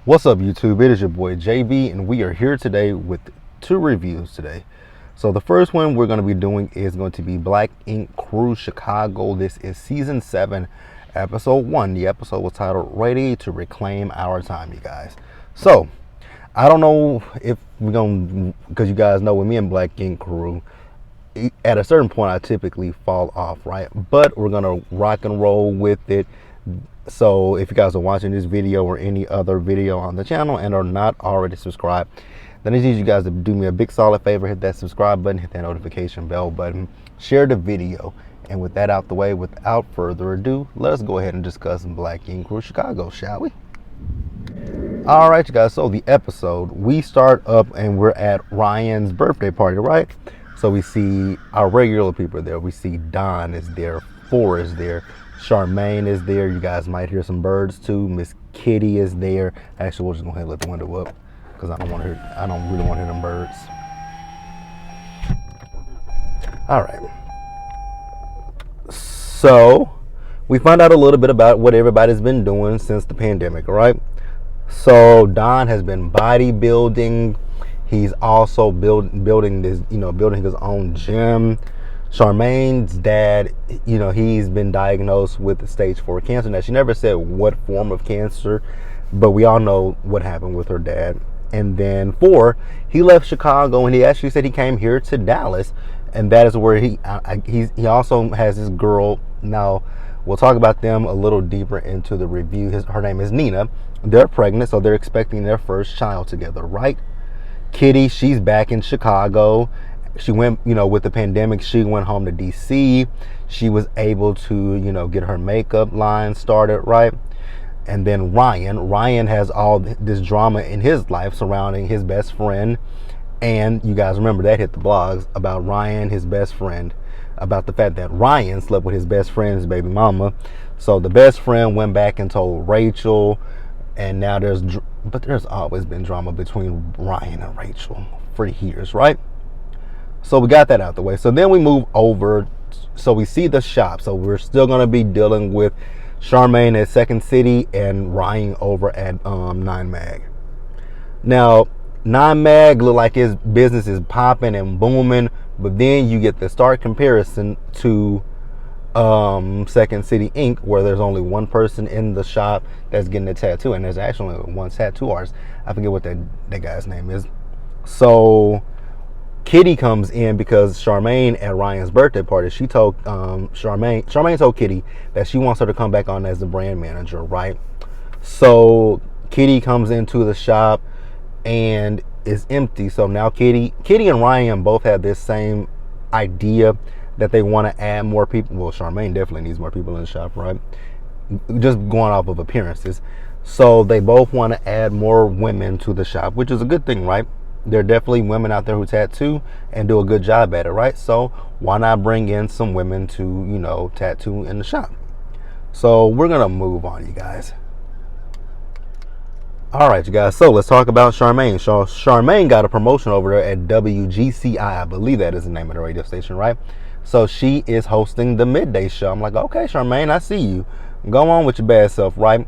What's up, YouTube? It is your boy JB, and we are here today with two reviews today. So the first one we're going to be doing is going to be Black Ink Crew Chicago. This is season 7, episode 1. The episode was titled "Ready to Reclaim Our Time," you guys. So I don't know if we're going to, because you guys know with me and Black Ink Crew, at a certain point I typically fall off, right? But we're going to rock and roll with it. So if you guys are watching this video or any other video on the channel and are not already subscribed, then I need you guys to do me a big solid favor. Hit that subscribe button, hit that notification bell button, share the video. And with that out the way, without further ado, let us go ahead and discuss Black Ink Crew Chicago, shall we? All right, you guys. So the episode, we start up and we're at Ryan's birthday party, right? So we see our regular people there. We see Don is there, Four is there, Charmaine is there. You guys might hear some birds too. Miss Kitty is there. Actually, we'll just go ahead and let the window up because I don't really want to hear them birds. All right. So we find out a little bit about what everybody's been doing since the pandemic. All right. So Don has been bodybuilding. He's also building his own gym. Charmaine's dad, he's been diagnosed with stage 4 cancer. Now, she never said what form of cancer, but we all know what happened with her dad. And then 4, he left Chicago and he actually said he came here to Dallas, and that is where he also has his girl. Now, we'll talk about them a little deeper into the review. Her name is Nina. They're pregnant, so they're expecting their first child together, right? Kitty, she's back in Chicago. She went, with the pandemic, she went home to DC. She was able to, get her makeup line started, right? And then Ryan has all this drama in his life surrounding his best friend. And you guys remember that hit the blogs about Ryan, his best friend, about the fact that Ryan slept with his best friend's baby mama. So the best friend went back and told Rachel, and now there's always been drama between Ryan and Rachel for years, right? So we got that out the way. So then we move over. So we see the shop. So we're still going to be dealing with Charmaine at Second City and Ryan over at 9 Mag. Now, 9 Mag look like his business is popping and booming, but then you get the stark comparison to Second City Inc., where there's only one person in the shop that's getting a tattoo, and there's actually one tattoo artist. I forget what that guy's name is. So Kitty comes in because Charmaine at Ryan's birthday party, she told Charmaine told Kitty that she wants her to come back on as the brand manager, right? So Kitty comes into the shop and it's empty. So now Kitty and Ryan both have this same idea that they want to add more people. Well, Charmaine definitely needs more people in the shop, right? Just going off of appearances. So they both want to add more women to the shop, which is a good thing, right? There are definitely women out there who tattoo and do a good job at it, right? So why not bring in some women to, tattoo in the shop? So we're going to move on, you guys. All right, you guys. So let's talk about Charmaine. So Charmaine got a promotion over there at WGCI. I believe that is the name of the radio station, right? So she is hosting the midday show. I'm like, okay, Charmaine, I see you. Go on with your bad self, right?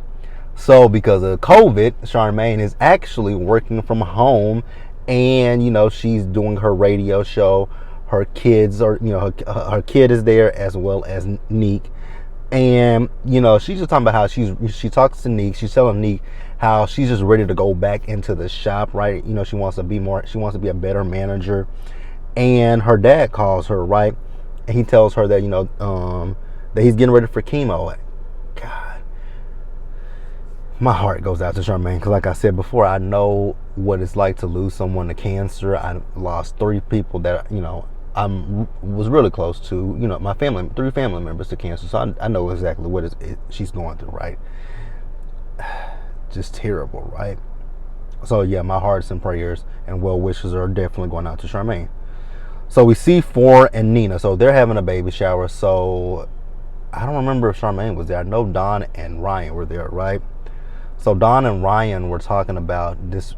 So because of COVID, Charmaine is actually working from home. And, she's doing her radio show. Her kids are, her kid is there as well as Neek. And, she's just talking about how she talks to Neek. She's telling Neek how she's just ready to go back into the shop, right? She wants to be a better manager. And her dad calls her, right? And he tells her that, that he's getting ready for chemo. God. My heart goes out to Charmaine because, like I said before, I know what it's like to lose someone to cancer. I lost 3 people that I was really close to. My family, 3 family members to cancer, so I know exactly what she's going through. Right, just terrible, right? So yeah, my hearts and prayers and well wishes are definitely going out to Charmaine. So we see 4 and Nina. So they're having a baby shower. So I don't remember if Charmaine was there. I know Don and Ryan were there, right? So Don and Ryan were talking about this,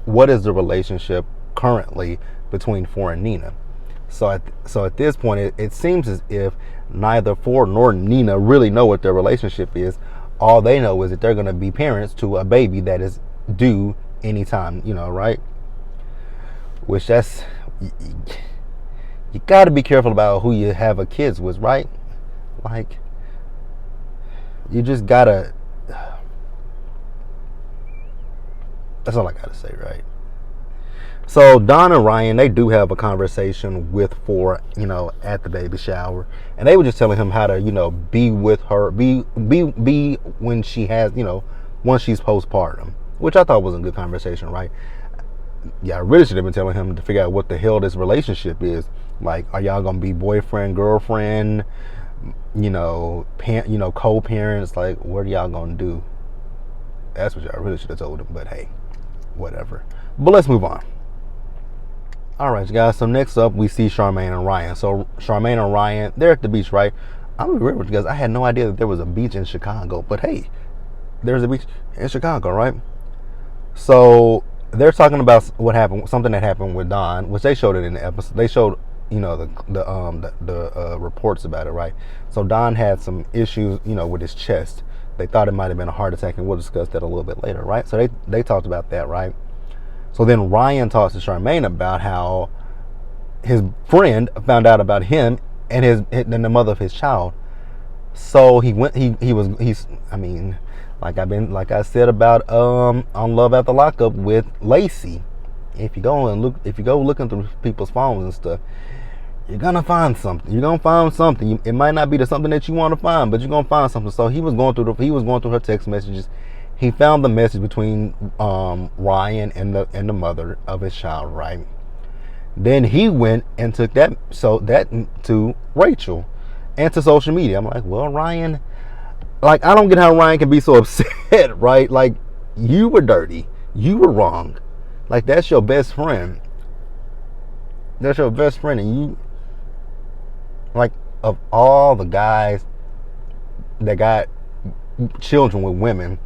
what is the relationship currently between 4 and Nina? So at this point, it seems as if neither 4 nor Nina really know what their relationship is. All they know is that they're going to be parents to a baby that is due anytime, right? Which you got to be careful about who you have a kids with, right? Like, you just got to, that's all I got to say, right? So Don and Ryan, they do have a conversation with Four, at the baby shower, and they were just telling him how to, be with her, be when she has, once she's postpartum, which I thought was a good conversation, right? Yeah, I really should have been telling him to figure out what the hell this relationship is. Like, are y'all gonna be boyfriend, girlfriend, co-parents? Like, what are y'all gonna do? That's what y'all really should have told him. But hey, whatever. But let's move on. All right, guys. So next up, we see Charmaine and Ryan. So Charmaine and Ryan, they're at the beach, right? I'm gonna be real with you guys. I had no idea that there was a beach in Chicago. But hey, there's a beach in Chicago, right? So they're talking about what happened, something that happened with Don, which they showed it in the episode. They showed, the reports about it, right? So Don had some issues, with his chest. They thought it might have been a heart attack, and we'll discuss that a little bit later, right? So they talked about that, right? So then Ryan talks to Charmaine about how his friend found out about him and the mother of his child. So like I said about on Love After Lockup with Lacey, if you go looking through people's phones and stuff, you're gonna find something. You're gonna find something. It might not be the something that you want to find, but you're gonna find something. So he was going through her text messages. He found the message between Ryan and the mother of his child, right? Then he went and took that to Rachel and to social media. I'm like, well, Ryan, like, I don't get how Ryan can be so upset, right? Like, you were dirty. You were wrong. Like, that's your best friend. That's your best friend. And you, like, of all the guys that got children with women,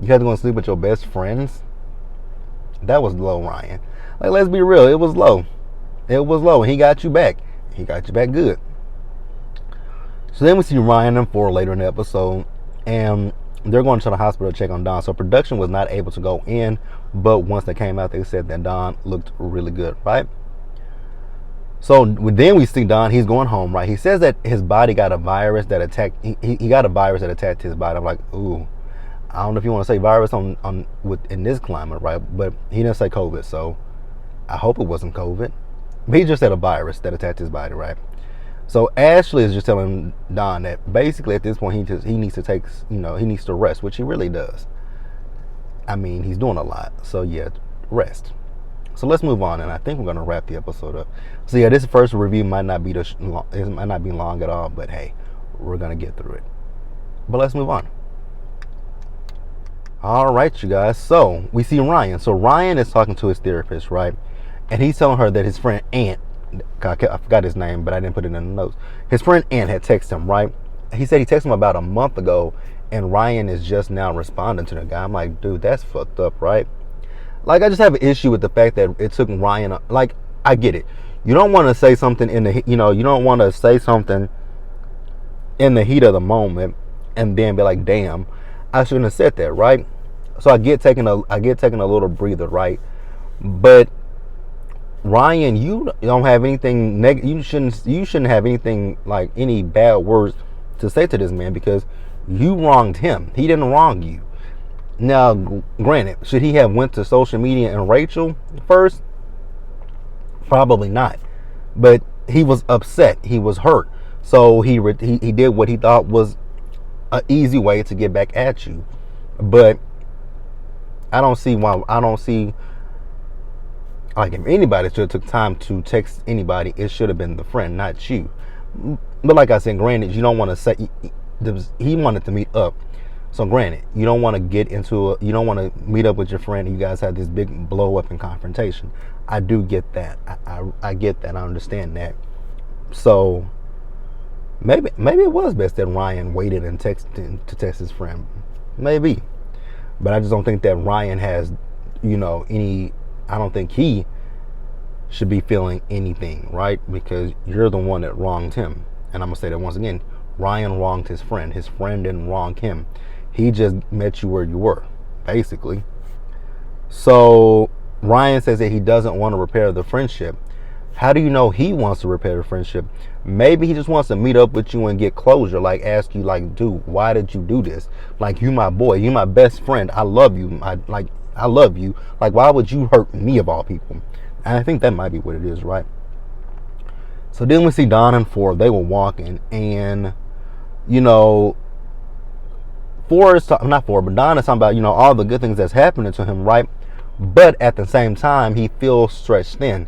you had to go and sleep with your best friends? That was low, Ryan. Like, let's be real. It was low. It was low. And he got you back. He got you back good. So then we see Ryan and Four later in the episode, and they're going to the hospital to check on Don. So production was not able to go in, but once they came out, they said that Don looked really good, right? So then we see Don, he's going home, right? He says that his body got a virus that attacked, he got a virus that attacked his body. I'm like, ooh, I don't know if you want to say virus in this climate, right? But he didn't say COVID, so I hope it wasn't COVID. But he just said a virus that attacked his body, right? So Ashley is just telling Don that basically at this point he needs to rest, which he really does. I mean, he's doing a lot. So yeah, rest. So let's move on, and I think we're gonna wrap the episode up. So yeah, this first review might not be long at all, but hey, we're gonna get through it. But let's move on. All right, you guys. So we see Ryan. So Ryan is talking to his therapist, right? And he's telling her that his friend Ant, I forgot his name, but I didn't put it in the notes. His friend Ant had texted him, right? He said he texted him about a month ago, and Ryan is just now responding to the guy. I'm like, dude, that's fucked up, right? Like, I just have an issue with the fact that it took Ryan. Like, I get it. You don't want to say something you don't want to say something in the heat of the moment and then be like, damn, I shouldn't have said that, right? So I get taking a little breather, right? But Ryan, you don't have anything negative. You shouldn't have anything, like, any bad words to say to this man, because you wronged him. He didn't wrong you. Now, granted, should he have went to social media and Rachel first? Probably not. But he was upset. He was hurt. So he did what he thought was an easy way to get back at you. But I don't see, like, if anybody should have took time to text anybody, it should have been the friend, not you. But like I said, granted, you don't want to say, he wanted to meet up. So granted, you don't want to meet up with your friend and you guys have this big blow up and confrontation. I do get that. I get that. I understand that. So maybe it was best that Ryan waited and texted to text his friend. Maybe. But I just don't think that Ryan has, I don't think he should be feeling anything, right? Because you're the one that wronged him. And I'm going to say that once again. Ryan wronged his friend. His friend didn't wrong him. He just met you where you were, basically. So Ryan says that he doesn't want to repair the friendship. How do you know he wants to repair the friendship? Maybe he just wants to meet up with you and get closure. Like, ask you, like, dude, why did you do this? Like, you my boy, you my best friend. I love you. I love you. Like, why would you hurt me of all people? And I think that might be what it is, right? So then we see Don and Ford. They were walking, and you know, Ford is not Ford, but Don is talking about, you know, all the good things that's happening to him, right? But at the same time, he feels stretched thin.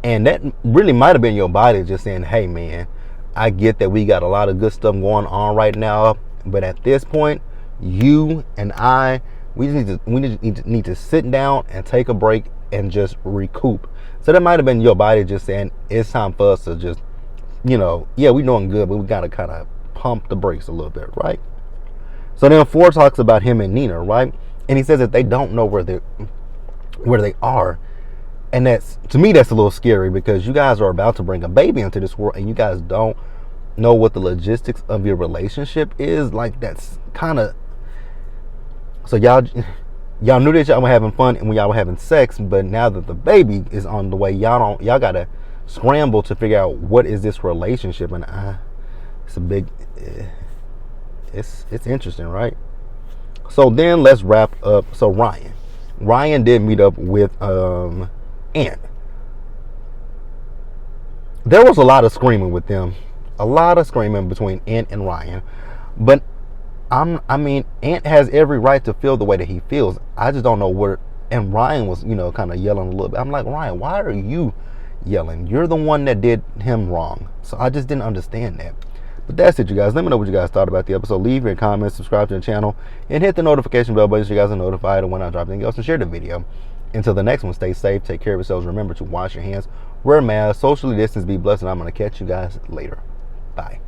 And that really might have been your body just saying, hey, man, I get that we got a lot of good stuff going on right now. But at this point, you and I, we need to sit down and take a break and just recoup. So that might have been your body just saying, it's time for us to just, you know, yeah, we're doing good, but we got to kind of pump the brakes a little bit, right? So then Ford talks about him and Nina, right? And he says that they don't know where they are. And that's, to me, that's a little scary, because you guys are about to bring a baby into this world and you guys don't know what the logistics of your relationship is. Like, that's kind of, so y'all knew that y'all were having fun and when y'all were having sex, but now that the baby is on the way, y'all gotta scramble to figure out what is this relationship. And it's a big, it's interesting, right? So then let's wrap up. So Ryan did meet up with Ant. There was a lot of screaming with them, a lot of screaming between Ant and Ryan. But I mean, Ant has every right to feel the way that he feels. I just don't know where. And Ryan was, you know, kind of yelling a little bit. I'm like, Ryan, why are you yelling? You're the one that did him wrong. So I just didn't understand that. But that's it, you guys. Let me know what you guys thought about the episode. Leave your comments, subscribe to the channel, and hit the notification bell button so you guys are notified when I drop anything else, and share the video. Until the next one, stay safe, take care of yourselves. Remember to wash your hands, wear a mask, socially distance, be blessed, and I'm going to catch you guys later. Bye.